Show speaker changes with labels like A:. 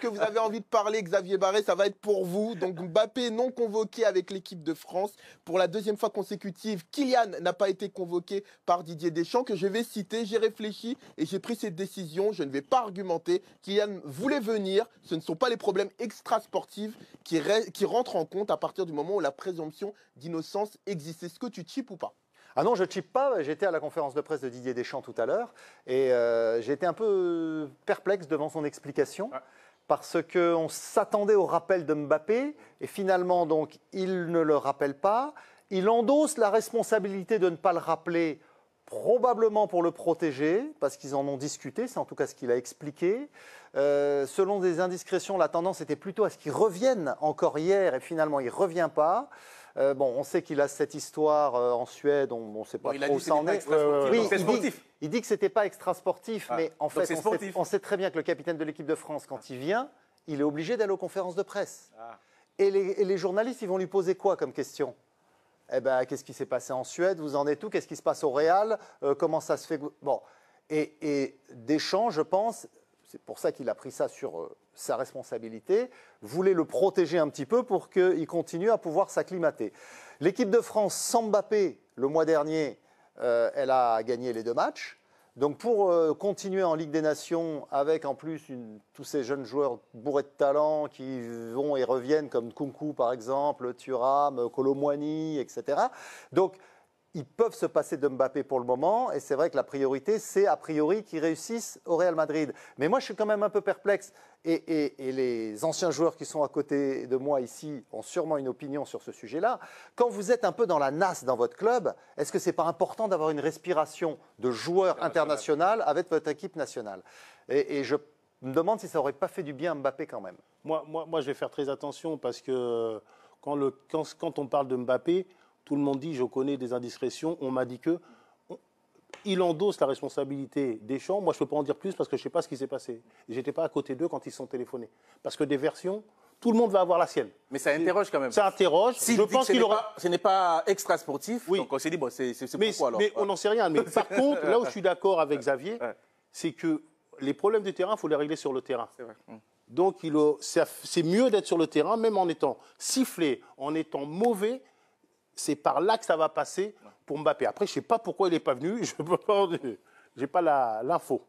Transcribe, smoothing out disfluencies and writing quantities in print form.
A: que vous avez envie de parler, Xavier Barré, ça va être pour vous. Donc Mbappé non convoqué avec l'équipe de France. Pour la deuxième fois consécutive, Kylian n'a pas été convoqué par Didier Deschamps, que je vais citer. J'ai réfléchi et j'ai pris cette décision. Je ne vais pas argumenter. Kylian voulait venir. Ce ne sont pas les problèmes extrasportifs qui rentrent en compte à partir du moment où la présomption d'innocence existe. Est-ce que tu chips ou pas?
B: Ah non, je ne chippe pas. J'étais à la conférence de presse de Didier Deschamps tout à l'heure et j'ai été un peu perplexe devant son explication. Ouais. Parce qu'on s'attendait au rappel de Mbappé et finalement, donc, il ne le rappelle pas. Il endosse la responsabilité de ne pas le rappeler, probablement pour le protéger, parce qu'ils en ont discuté, c'est en tout cas ce qu'il a expliqué. Selon des indiscrétions, la tendance était plutôt à ce qu'il revienne encore hier et finalement, il ne revient pas. Bon, on sait qu'il a cette histoire en Suède, on ne sait pas trop où ça en est.
C: Oui, c'est sportif.
B: Il dit que ce n'était pas extra-sportif, mais en fait, on sait très bien que le capitaine de l'équipe de France, quand il vient, il est obligé d'aller aux conférences de presse. Et les journalistes, ils vont lui poser quoi comme question? Eh ben, qu'est-ce qui s'est passé en Suède? Vous en êtes où? Qu'est-ce qui se passe au Real? Comment ça se fait? Bon, et Deschamps, je pense, c'est pour ça qu'il a pris ça sur sa responsabilité, voulait le protéger un petit peu pour qu'il continue à pouvoir s'acclimater. L'équipe de France sans Mbappé, le mois dernier, elle a gagné les 2 matchs. Donc pour continuer en Ligue des Nations avec en plus tous ces jeunes joueurs bourrés de talent qui vont et reviennent comme Nkunku par exemple, Thuram, Kolo Muani, etc. Donc ils peuvent se passer de Mbappé pour le moment et c'est vrai que la priorité c'est a priori qu'ils réussissent au Real Madrid. Mais moi je suis quand même un peu perplexe et les anciens joueurs qui sont à côté de moi ici ont sûrement une opinion sur ce sujet-là. Quand vous êtes un peu dans la nasse dans votre club, est-ce que c'est pas important d'avoir une respiration de joueurs internationaux avec votre équipe nationale? Et je me demande si ça n'aurait pas fait du bien à Mbappé quand même.
D: Moi, je vais faire très attention parce que quand on parle de Mbappé, tout le monde dit, je connais des indiscrétions, on m'a dit que. Il endosse la responsabilité Deschamps. Moi, je ne peux pas en dire plus parce que je ne sais pas ce qui s'est passé. Je n'étais pas à côté d'eux quand ils se sont téléphonés. Parce que des versions, tout le monde va avoir la sienne.
C: Mais ça interroge quand même.
D: Ça interroge.
C: Si je pense qu'il aura. Ce n'est pas extra sportif.
D: Oui.
C: Donc on s'est dit, bon, c'est pourquoi alors.
D: Mais on n'en sait rien. Mais par contre, là où je suis d'accord avec Xavier, c'est que les problèmes du terrain, il faut les régler sur le terrain.
C: C'est vrai.
D: Donc c'est mieux d'être sur le terrain, même en étant sifflé, en étant mauvais. C'est par là que ça va passer pour Mbappé. Après, je ne sais pas pourquoi il n'est pas venu. Je n'ai pas l'info.